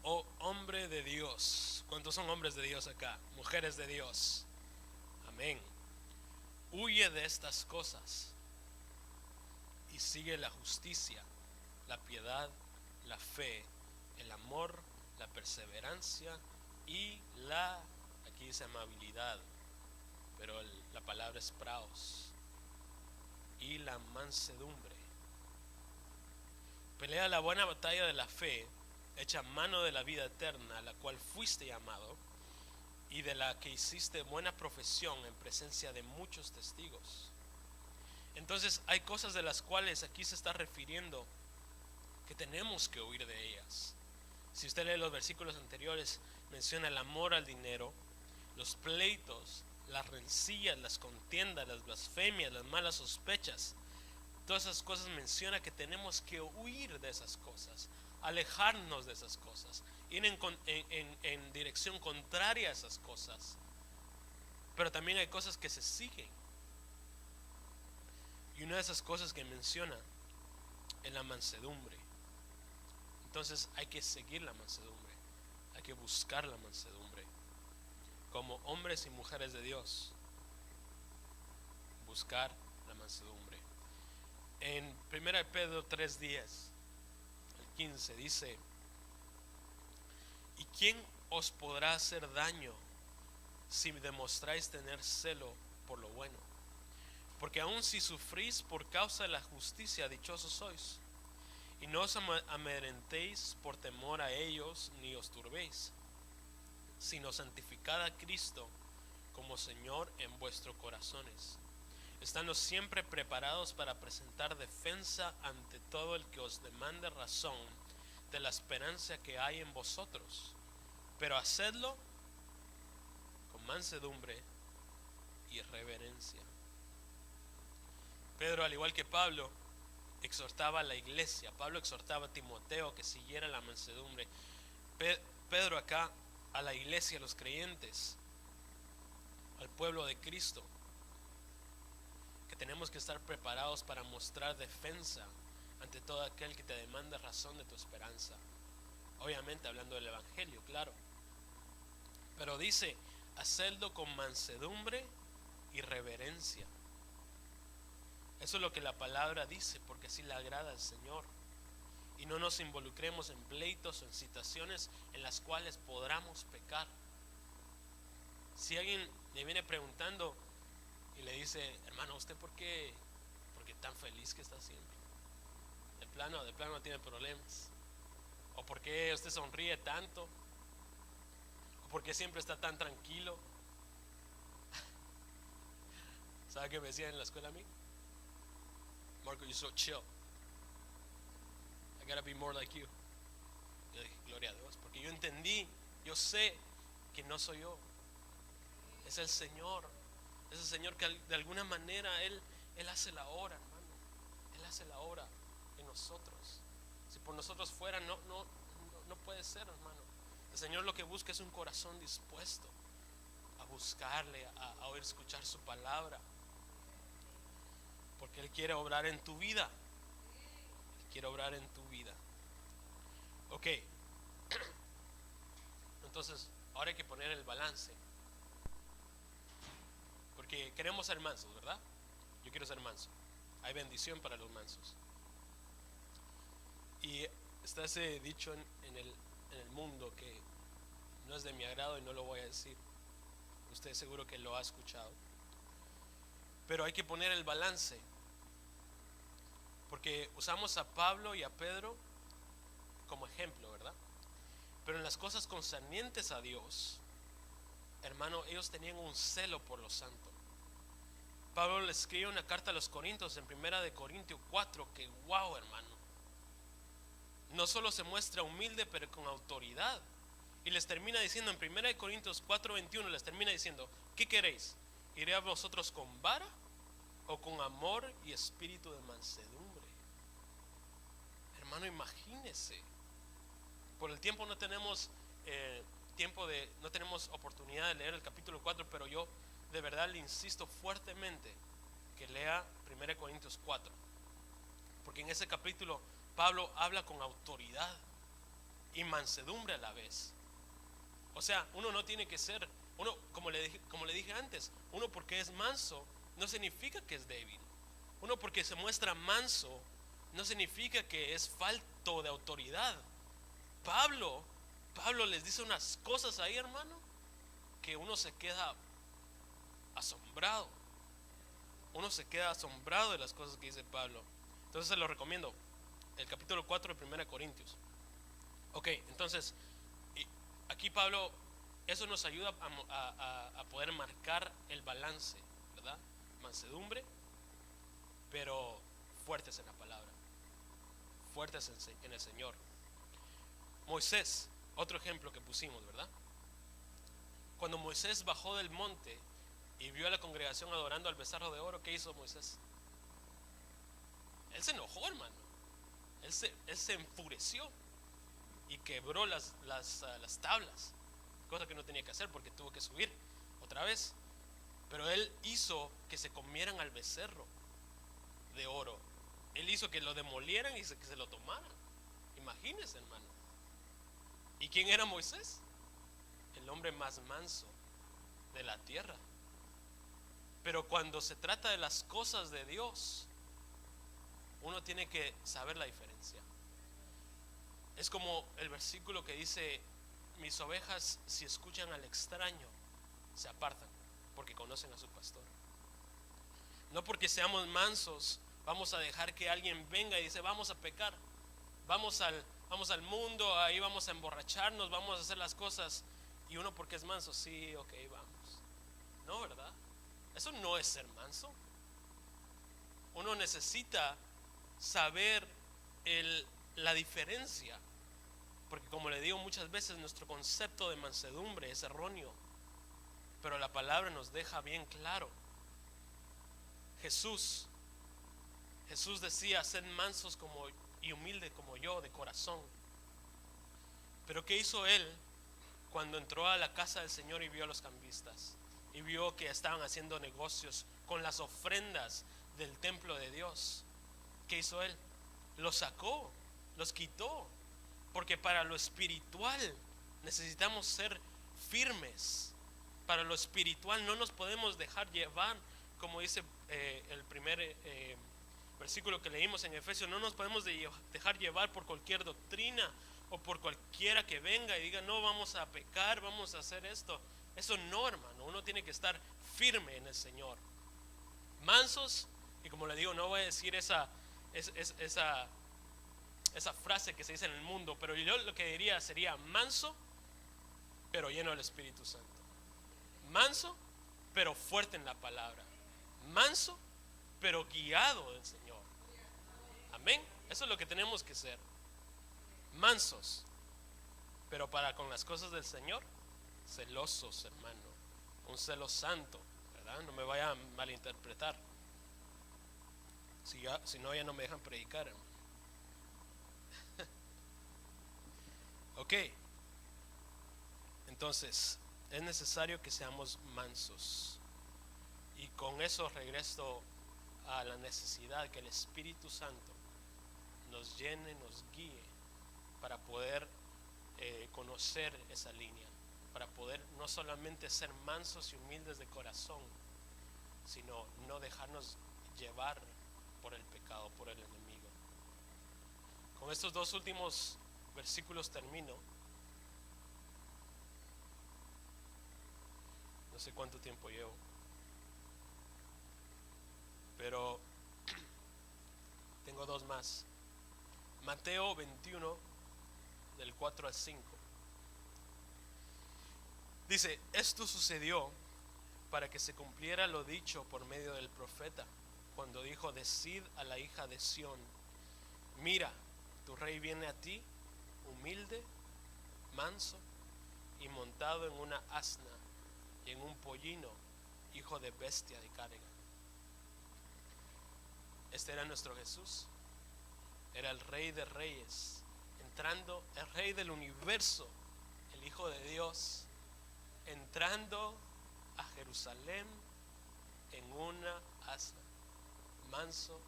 [SPEAKER 1] oh hombre de Dios. ¿Cuántos son hombres de Dios acá? Mujeres de Dios. Amén. Huye de estas cosas y sigue la justicia, la piedad, la fe, el amor, la perseverancia y aquí dice amabilidad, pero la palabra es praos, y la mansedumbre. Pelea la buena batalla de la fe, echa mano de la vida eterna, a la cual fuiste llamado, y de la que hiciste buena profesión en presencia de muchos testigos. Entonces hay cosas de las cuales aquí se está refiriendo que tenemos que huir de ellas. Si usted lee los versículos anteriores, menciona el amor al dinero, los pleitos, las rencillas, las contiendas, las blasfemias, las malas sospechas. Todas esas cosas menciona que tenemos que huir de esas cosas, alejarnos de esas cosas, ir en dirección contraria a esas cosas. Pero también hay cosas que se siguen. Y una de esas cosas que menciona es la mansedumbre. Entonces hay que seguir la mansedumbre, hay que buscar la mansedumbre. Como hombres y mujeres de Dios, buscar la mansedumbre. En 1 Pedro 3:10, el 15 dice: ¿y quién os podrá hacer daño si demostráis tener celo por lo bueno? Porque aun si sufrís por causa de la justicia, dichosos sois. Y no os amedrentéis por temor a ellos, ni os turbéis, sino santificad a Cristo como Señor en vuestros corazones, estando siempre preparados para presentar defensa ante todo el que os demande razón de la esperanza que hay en vosotros, pero hacedlo con mansedumbre y reverencia. Pedro, al igual que Pablo, exhortaba a la iglesia. Pablo exhortaba a Timoteo que siguiera la mansedumbre. Pedro acá a la iglesia, a los creyentes, al pueblo de Cristo, que tenemos que estar preparados para mostrar defensa ante todo aquel que te demanda razón de tu esperanza. Obviamente hablando del evangelio, claro. Pero dice: hacedlo con mansedumbre y reverencia. Eso es lo que la palabra dice, porque así le agrada al Señor. Y no nos involucremos en pleitos o en situaciones en las cuales podamos pecar. Si alguien le viene preguntando y le dice: hermano, ¿usted por qué tan feliz que está siempre? De plano no tiene problemas. ¿O por qué usted sonríe tanto? ¿O por qué siempre está tan tranquilo? ¿Sabe qué me decían en la escuela a mí? Marco, you're so chill. I gotta be more like you. Yo dije: gloria a Dios, porque yo entendí, yo sé que no soy yo, es el Señor. Es el Señor que de alguna manera Él hace la obra, hermano. Él hace la obra en nosotros. Si por nosotros fuera, no puede ser, hermano. El Señor lo que busca es un corazón dispuesto a buscarle, a oír, escuchar su palabra. Porque Él quiere obrar en tu vida. Él quiere obrar en tu vida. Ok. Entonces, ahora hay que poner el balance. Porque queremos ser mansos, ¿verdad? Yo quiero ser manso. Hay bendición para los mansos. Y está ese dicho en el mundo que no es de mi agrado y no lo voy a decir. Usted seguro que lo ha escuchado. Pero hay que poner el balance, porque usamos a Pablo y a Pedro como ejemplo, ¿verdad? Pero en las cosas concernientes a Dios, hermano, ellos tenían un celo por lo santo. Pablo le escribe una carta a los Corintios en 1 Corintios 4, que wow, hermano, no solo se muestra humilde, pero con autoridad. Y les termina diciendo en 1 Corintios 4:21, les termina diciendo: ¿qué queréis? ¿Iré a vosotros con vara o con amor y espíritu de mansedumbre? Hermano, imagínese. Por el tiempo no tenemos no tenemos oportunidad de leer el capítulo 4, pero yo de verdad le insisto fuertemente que lea 1 Corintios 4, porque en ese capítulo Pablo habla con autoridad y mansedumbre a la vez. O sea, uno no tiene que ser, uno, como le dije antes, uno porque es manso no significa que es débil. Uno porque se muestra manso no significa que es falto de autoridad. Pablo, Pablo les dice unas cosas ahí, hermano, que uno se queda asombrado. Uno se queda asombrado de las cosas que dice Pablo. Entonces se lo recomiendo. El capítulo 4 de 1 Corintios. Ok, entonces aquí Pablo, eso nos ayuda a poder marcar el balance, ¿verdad? Mansedumbre, pero fuertes en la palabra, fuertes en el Señor. Moisés, otro ejemplo que pusimos, ¿verdad? Cuando Moisés bajó del monte y vio a la congregación adorando al becerro de oro, ¿qué hizo Moisés? Él se enojó, hermano. Él se enfureció y quebró las tablas, cosa que no tenía que hacer porque tuvo que subir otra vez. Pero él hizo que se comieran al becerro de oro. Él hizo que lo demolieran y que se lo tomaran. Imagínense, hermano. ¿Y quién era Moisés? El hombre más manso de la tierra. Pero cuando se trata de las cosas de Dios, uno tiene que saber la diferencia. Es como el versículo que dice: mis ovejas, si escuchan al extraño, se apartan porque conocen a su pastor. No porque seamos mansos vamos a dejar que alguien venga y dice: vamos a pecar, vamos al mundo, ahí vamos a emborracharnos, vamos a hacer las cosas. Y uno porque es manso, sí, ok, vamos. No, ¿verdad? Eso no es ser manso. Uno necesita saber la diferencia, porque como le digo muchas veces, nuestro concepto de mansedumbre es erróneo, pero la palabra nos deja bien claro. Jesús decía: sed mansos y humildes como yo de corazón. Pero ¿qué hizo él cuando entró a la casa del Señor y vio a los cambistas y vio que estaban haciendo negocios con las ofrendas del templo de Dios? ¿Qué hizo él? Los sacó, los quitó, porque para lo espiritual necesitamos ser firmes. Para lo espiritual no nos podemos dejar llevar, como dice el primer versículo que leímos en Efesios, no nos podemos dejar llevar por cualquier doctrina o por cualquiera que venga y diga: no, vamos a pecar, vamos a hacer esto. Eso no, hermano. Uno tiene que estar firme en el Señor, mansos. Y como le digo, no voy a decir esa frase que se dice en el mundo, pero yo lo que diría sería: manso pero lleno del Espíritu Santo, manso pero fuerte en la palabra, manso pero guiado del Señor. Amén. Eso es lo que tenemos que ser: mansos pero para con las cosas del Señor, celosos, hermano. Un celo santo, ¿verdad? No me vaya a malinterpretar. Si no, ya no me dejan predicar, hermano. Ok. Entonces, es necesario que seamos mansos. Y con eso regreso a la necesidad que el Espíritu Santo nos llene, nos guíe para poder conocer esa línea, para poder no solamente ser mansos y humildes de corazón, sino no dejarnos llevar por el pecado, por el enemigo. Con estos dos últimos versículos termino. No sé cuánto tiempo llevo, pero tengo dos más. Mateo 21, del 4 al 5. Dice: esto sucedió para que se cumpliera lo dicho por medio del profeta, cuando dijo: decid a la hija de Sión, mira, tu rey viene a ti, humilde, manso y montado en una asna y en un pollino, hijo de bestia de carga. Este era nuestro Jesús. Era el Rey de Reyes, entrando, el Rey del universo, el Hijo de Dios, entrando a Jerusalén en una asna, manso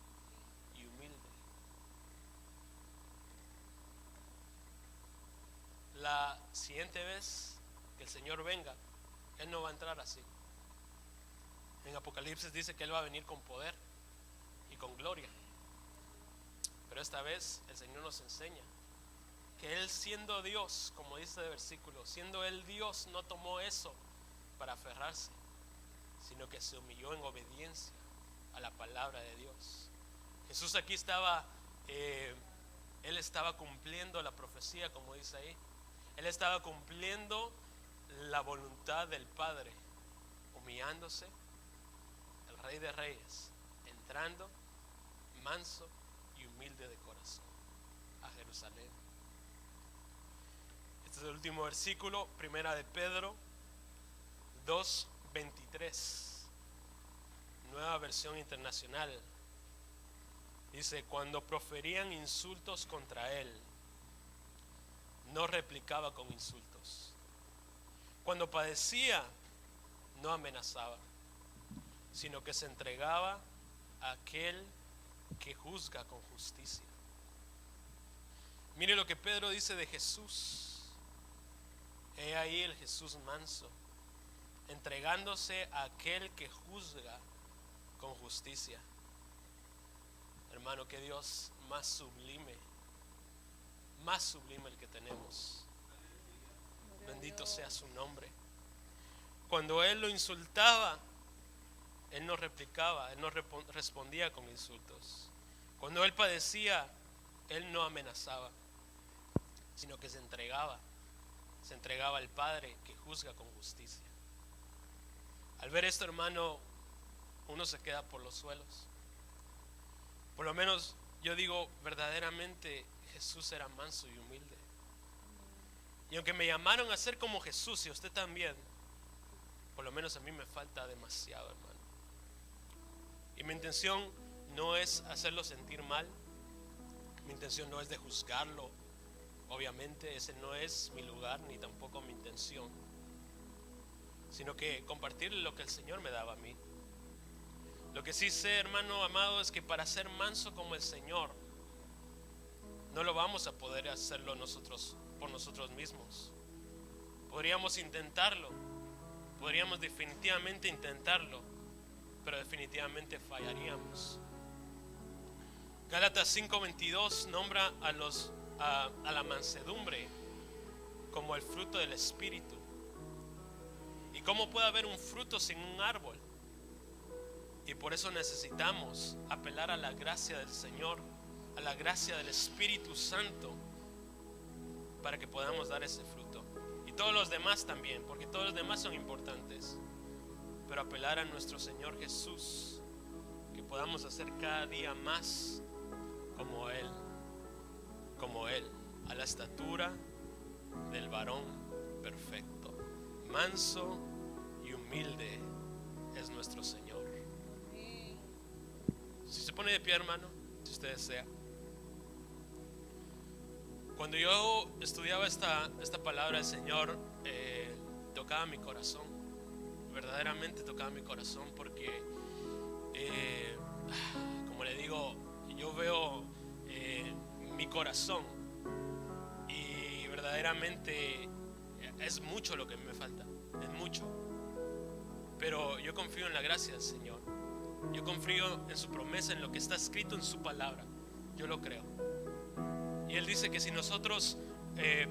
[SPEAKER 1] y humilde. la siguiente vez que el Señor venga, Él no va a entrar así. En Apocalipsis dice que Él va a venir con poder y con gloria. Pero esta vez el Señor nos enseña que Él, siendo Dios, como dice el versículo, siendo Él Dios, no tomó eso para aferrarse, sino que se humilló en obediencia a la palabra de Dios. Jesús aquí estaba, Él estaba cumpliendo la profecía, como dice ahí. Él estaba cumpliendo la voluntad del Padre, humillándose, el Rey de Reyes, entrando manso y humilde de corazón a Jerusalén. Este es el último versículo, primera de Pedro 2:23, Nueva Versión Internacional. Dice: cuando proferían insultos contra Él, no replicaba con insultos. Cuando padecía, no amenazaba, sino que se entregaba a aquel que juzga con justicia. Mire lo que Pedro dice de Jesús. He ahí el Jesús manso, entregándose a aquel que juzga con justicia. Hermano, que Dios más sublime el que tenemos. Bendito sea su nombre. Cuando Él lo insultaba, Él no replicaba, Él no respondía con insultos. Cuando Él padecía, Él no amenazaba, sino que se entregaba al Padre que juzga con justicia. Al ver esto, hermano, uno se queda por los suelos. Por lo menos yo digo, verdaderamente Jesús era manso y humilde. Y aunque me llamaron a ser como Jesús, y usted también, por lo menos a mí me falta demasiado, hermano. Y mi intención no es hacerlo sentir mal. Mi intención no es de juzgarlo. Obviamente ese no es mi lugar, ni tampoco mi intención, sino que compartirle lo que el Señor me daba a mí. Lo que sí sé, hermano amado, es que para ser manso como el Señor, no lo vamos a poder hacerlo nosotros por nosotros mismos. Podríamos intentarlo, podríamos definitivamente intentarlo, pero definitivamente fallaríamos. Gálatas 5:22 nombra a la mansedumbre como el fruto del Espíritu. ¿Y cómo puede haber un fruto sin un árbol? Y por eso necesitamos apelar a la gracia del Señor, a la gracia del Espíritu Santo, para que podamos dar ese fruto. Y todos los demás también, porque todos los demás son importantes. Pero apelar a nuestro Señor Jesús, que podamos hacer cada día más como Él, a la estatura del varón perfecto. Manso y humilde es nuestro Señor. Si se pone de pie, hermano, si usted desea. Cuando yo estudiaba esta palabra, el Señor tocaba mi corazón. Verdaderamente tocaba mi corazón, porque como le digo, yo veo mi corazón y verdaderamente es mucho lo que me falta, es mucho, pero yo confío en la gracia del Señor, yo confío en su promesa, en lo que está escrito en su palabra, yo lo creo. Y Él dice que si nosotros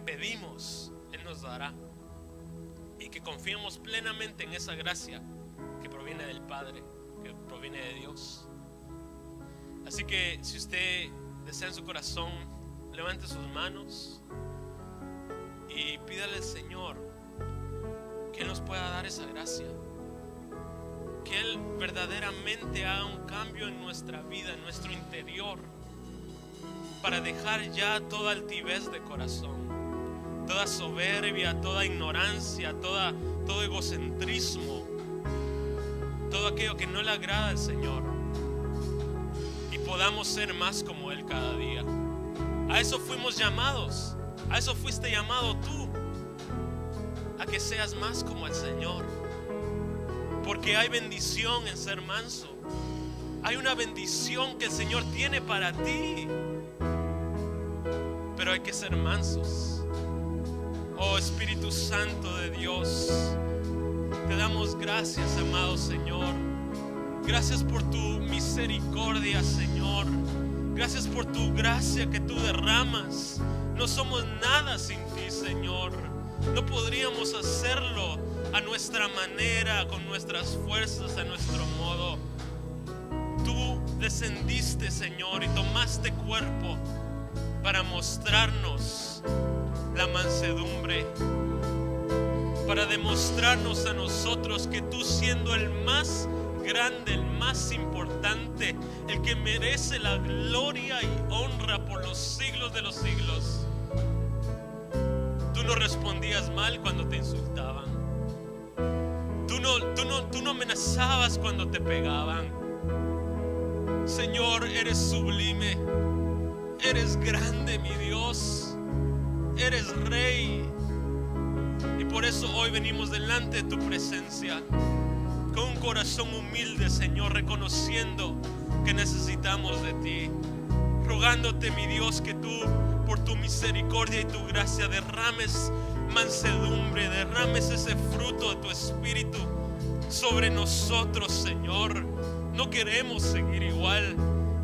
[SPEAKER 1] pedimos, Él nos dará, y que confiemos plenamente en esa gracia que proviene del Padre, que proviene de Dios. Así que si usted desea en su corazón, levante sus manos y pídale al Señor que Él nos pueda dar esa gracia, que Él verdaderamente haga un cambio en nuestra vida, en nuestro interior, para dejar ya toda altivez de corazón, toda soberbia, toda ignorancia, todo egocentrismo, todo aquello que no le agrada al Señor, y podamos ser más como Él cada día. A eso fuimos llamados, a eso fuiste llamado tú, a que seas más como el Señor, porque hay bendición en ser manso. Hay una bendición que el Señor tiene para ti, pero hay que ser mansos. Oh Espíritu Santo de Dios, te damos gracias, amado Señor. Gracias por tu misericordia, Señor. Gracias por tu gracia que tú derramas. No somos nada sin ti, Señor. No podríamos hacerlo a nuestra manera, con nuestras fuerzas, a nuestro modo. Tú descendiste, Señor, y tomaste cuerpo para mostrarnos la mansedumbre, para demostrarnos a nosotros que tú, siendo el más grande, el más importante, el que merece la gloria y honra por los siglos de los siglos, tú no respondías mal cuando te insultaban. Tú no amenazabas cuando te pegaban. Señor, eres sublime, eres grande, mi Dios, eres Rey. Y por eso hoy venimos delante de tu presencia con un corazón humilde, Señor, reconociendo que necesitamos de ti, rogándote, mi Dios, que tú, por tu misericordia y tu gracia, derrames mansedumbre, derrames ese fruto de tu Espíritu sobre nosotros, Señor. No queremos seguir igual,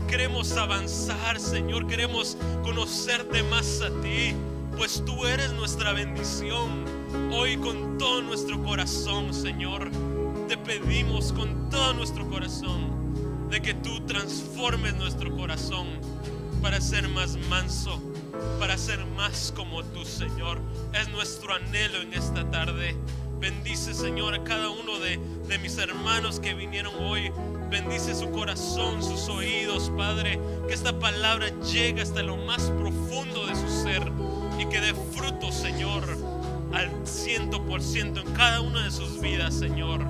[SPEAKER 1] queremos avanzar, Señor, queremos conocerte más a ti, pues tú eres nuestra bendición. Hoy con todo nuestro corazón, Señor, te pedimos con todo nuestro corazón de que tú transformes nuestro corazón para ser más manso, para ser más como tú, Señor. Es nuestro anhelo en esta tarde. Bendice, Señor, a cada uno de mis hermanos que vinieron hoy. Bendice su corazón, sus oídos, Padre. Que esta palabra llegue hasta lo más profundo de su ser y que dé fruto, Señor, al 100% en cada una de sus vidas, Señor.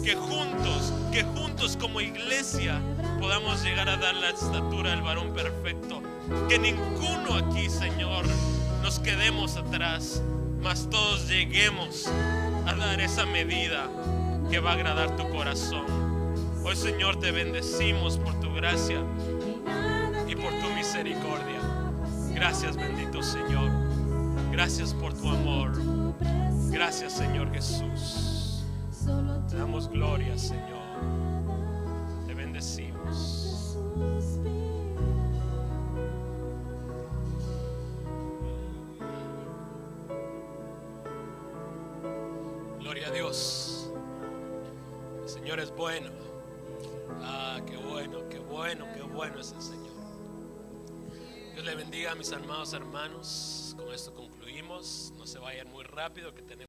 [SPEAKER 1] Que juntos como iglesia podamos llegar a dar la estatura del varón perfecto. Que ninguno aquí, Señor, nos quedemos atrás, mas todos lleguemos a dar esa medida que va a agradar tu corazón. Hoy, Señor, te bendecimos por tu gracia y por tu misericordia. Gracias, bendito Señor. Gracias por tu amor. Gracias, Señor Jesús. Te damos gloria, Señor. Te bendecimos. Gloria a Dios. El Señor es bueno. Qué bueno, qué bueno, qué bueno es el Señor. Dios le bendiga a mis amados hermanos. Con esto concluimos. No se vayan muy rápido, que tenemos